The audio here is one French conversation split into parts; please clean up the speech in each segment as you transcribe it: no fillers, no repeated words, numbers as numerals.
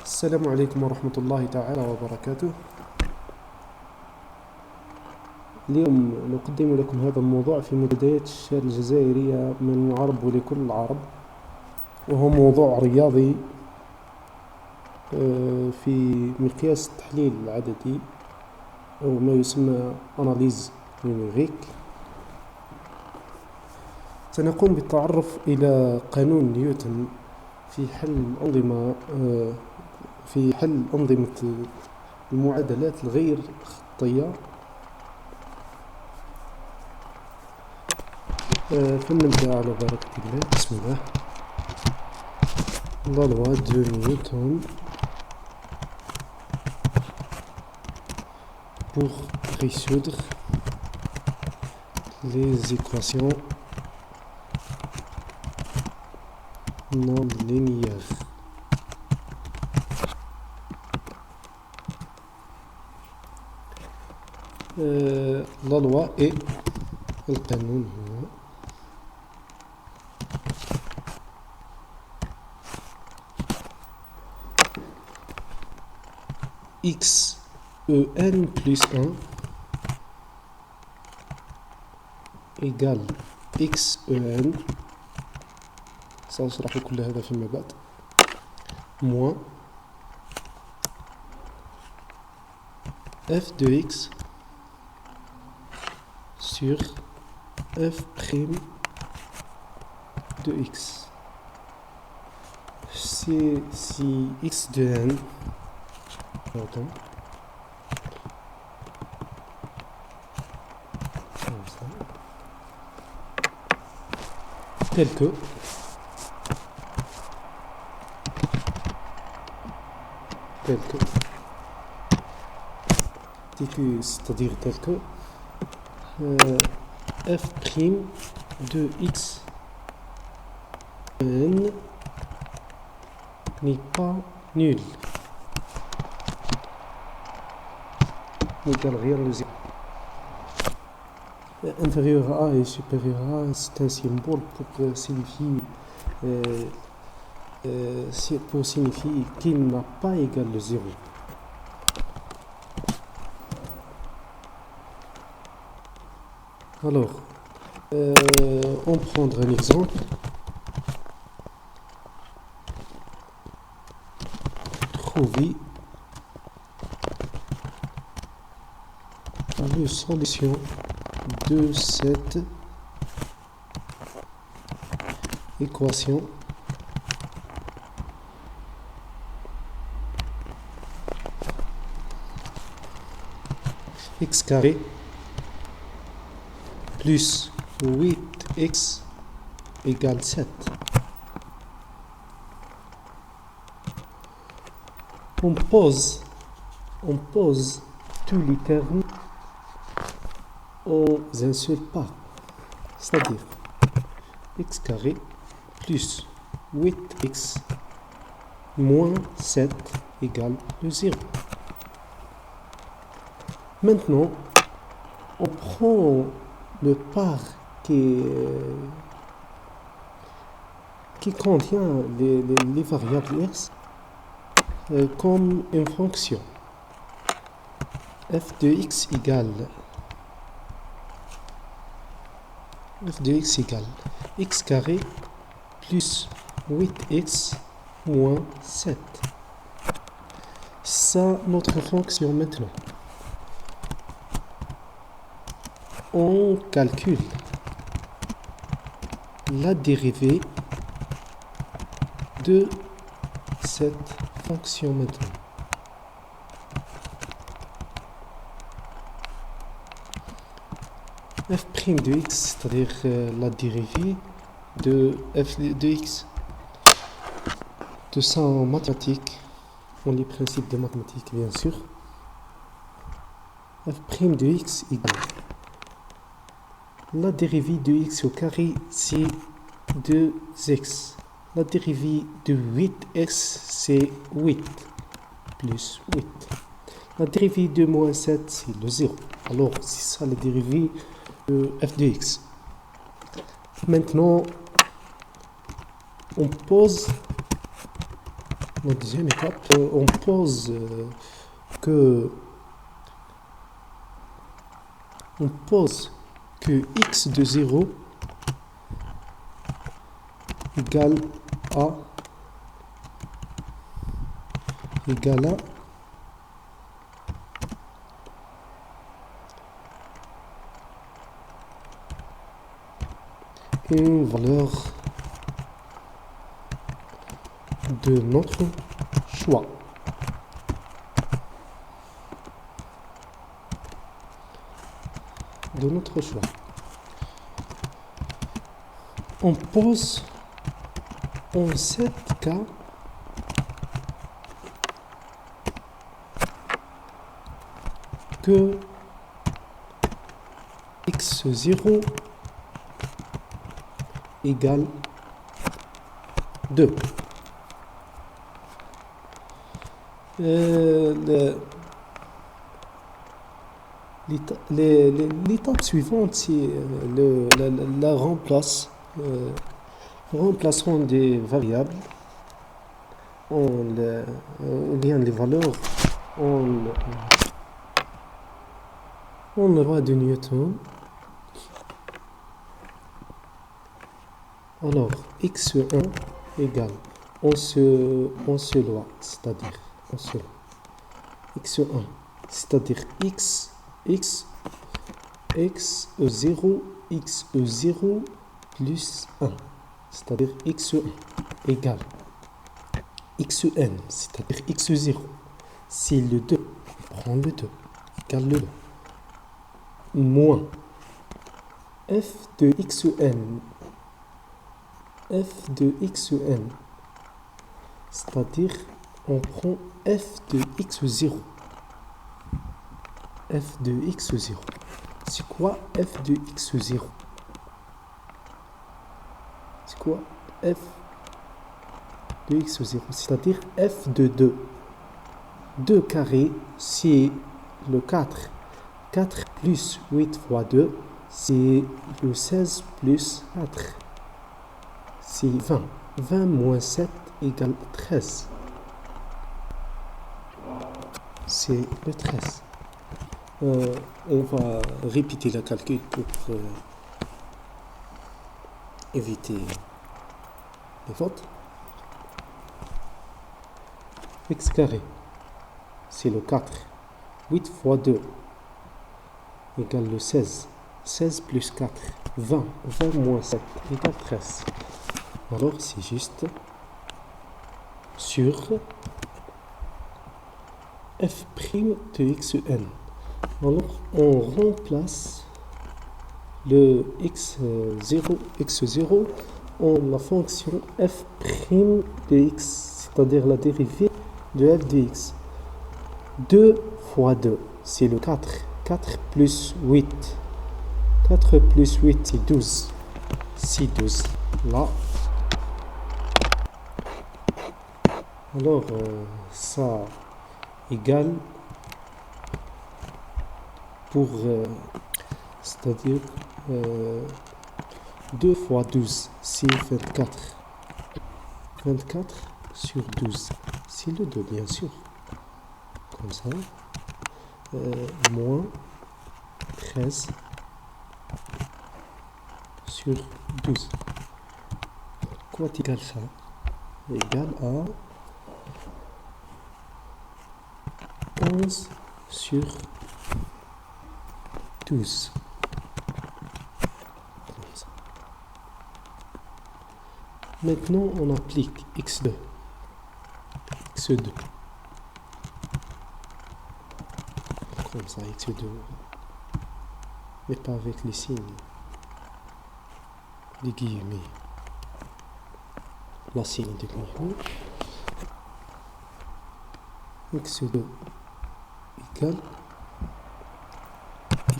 السلام عليكم ورحمة الله تعالى وبركاته. اليوم نقدم لكم هذا الموضوع في منتديات الشهادة الجزائرية من العرب ولكل العرب، وهو موضوع رياضي في مقياس التحليل العددي أو ما يسمى أناليز نيميريك. سنقوم بالتعرف إلى قانون نيوتن في حل أنظمة المعادلات الغير خطية. فلنبدأ على بركة الله. بسم الله. La loi de Newton pour résoudre les équations non linéaires. La loi est القانون هو x en plus 1 égale x en سأشرح كل هذا فيما بعد moins f de x sur f' de x. Si x de n, pardon, tel que c'est-à-dire tel que f' de x n n'est pas nul, n'égale rien de 0. Inférieur à A et supérieur à A, c'est un symbole pour signifier qu'il n'a pas égal de 0. Alors, on prendra un exemple. Trouver la solution de cette équation x carré plus 8x égale 7. On pose tous les termes aux un seul pas, c'est-à-dire x carré plus 8x moins 7 égale 0. Maintenant, on prend le part qui contient les variables x comme une fonction. f de x égale x carré plus 8x moins 7. Ça, notre fonction maintenant. On calcule la dérivée de cette fonction maintenant. f' de x, c'est-à-dire la dérivée de f de x. Tout ça en mathématiques, on les principes de mathématiques bien sûr. f' de x égale la dérivée de x au carré, c'est 2x. La dérivée de 8x, c'est 8 plus 8. La dérivée de moins 7, c'est le 0. Alors, c'est ça la dérivée de f de x. Maintenant, on pose La deuxième étape, on pose que x de 0 égale à une valeur de notre choix. On pose en cet cas que x0 égale 2. L'étape suivante, c'est la remplaçant des variables, on lien les valeurs en loi de Newton. Alors, x1 égale, on se loi, c'est-à-dire, x1, c'est-à-dire x0 plus 1, c'est-à-dire x1 égale xn, c'est-à-dire x0, c'est le 2, prends le 2, égale le 2, moins f de xn, c'est-à-dire on prend f de x0. C'est quoi f de x0? C'est quoi f de x0? C'est-à-dire f de 2. 2 carré, c'est le 4. 4 plus 8 fois 2, c'est le 16 plus 4. C'est 20. 20 moins 7 égale 13. C'est le 13. On va répéter le calcul pour éviter les fautes. X carré, c'est le 4. 8 fois 2 égale le 16. 16 plus 4, 20. 20 moins 7 égale 13. Alors, c'est juste sur f' de xn. Alors, on remplace le x0 en la fonction f' de x, c'est-à-dire la dérivée de f de x. 2 fois 2, c'est le 4. 4 plus 8. 4 plus 8, c'est 12. C'est 12. Là. Alors, ça égale pour, c'est-à-dire 2 fois 12, c'est 24. 24 sur 12, c'est le 2, bien sûr. Comme ça. Moins 13 sur 12. Quoi égale ça? Égale à 11 sur 12. Comme ça. Maintenant, on applique x2. Comme ça, x2. Mais pas avec les signes. Les guillemets. La signe de guillemets. x2 égale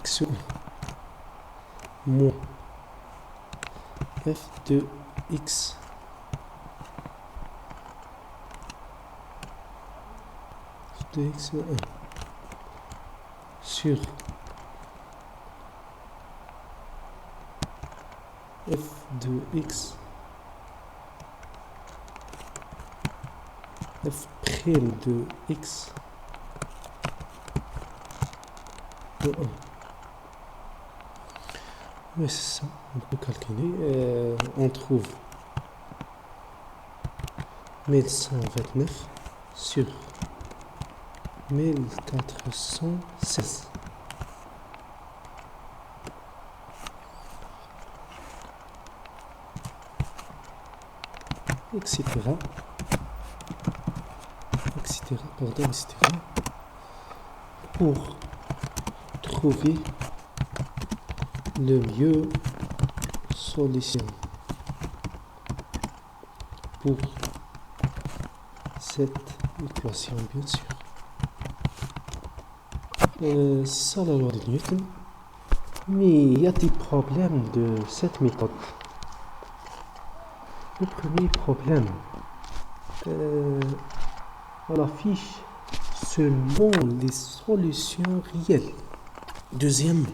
x1 moins f de x de x1 sur f de x f' de x de 1. Oui, c'est ça, on peut calculer. On trouve 1129 sur 1416. Etc. Pour trouver le mieux solution pour cette équation, bien sûr. C'est ça la loi de Newton. Mais il y a des problèmes de cette méthode. Le premier problème, on affiche seulement les solutions réelles. Deuxième,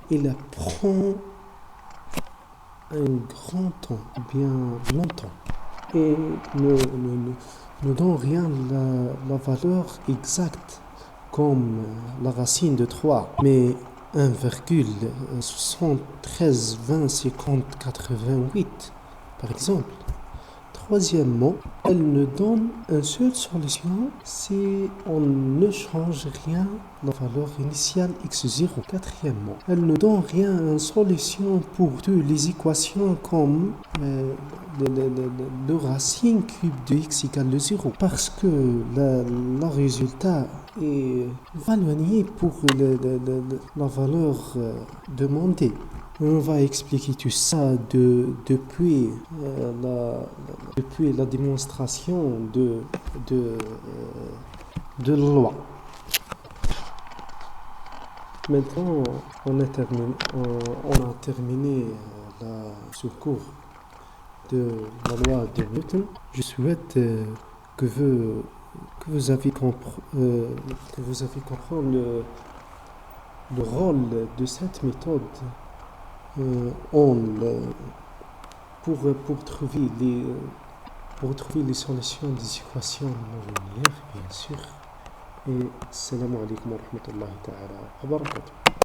il prend un grand temps, bien longtemps, et ne donne rien la valeur exacte, comme la racine de 3, mais 1,73, 20, 50, 88, par exemple. Troisièmement, elle ne donne une seule solution si on ne change rien la valeur initiale x0. Quatrièmement, elle ne donne rien une solution pour toutes les équations comme le racine cube de x égale 0, parce que le résultat est éloigné pour la valeur demandée. On va expliquer tout ça depuis la démonstration de la loi. Maintenant, on a terminé ce cours de la loi de Newton. Je souhaite que vous avez compris le rôle de cette méthode pour trouver les solutions des équations non linéaires, bien sûr. Et salam alaikum wa rahmatullahi ta'ala wa barakatuh.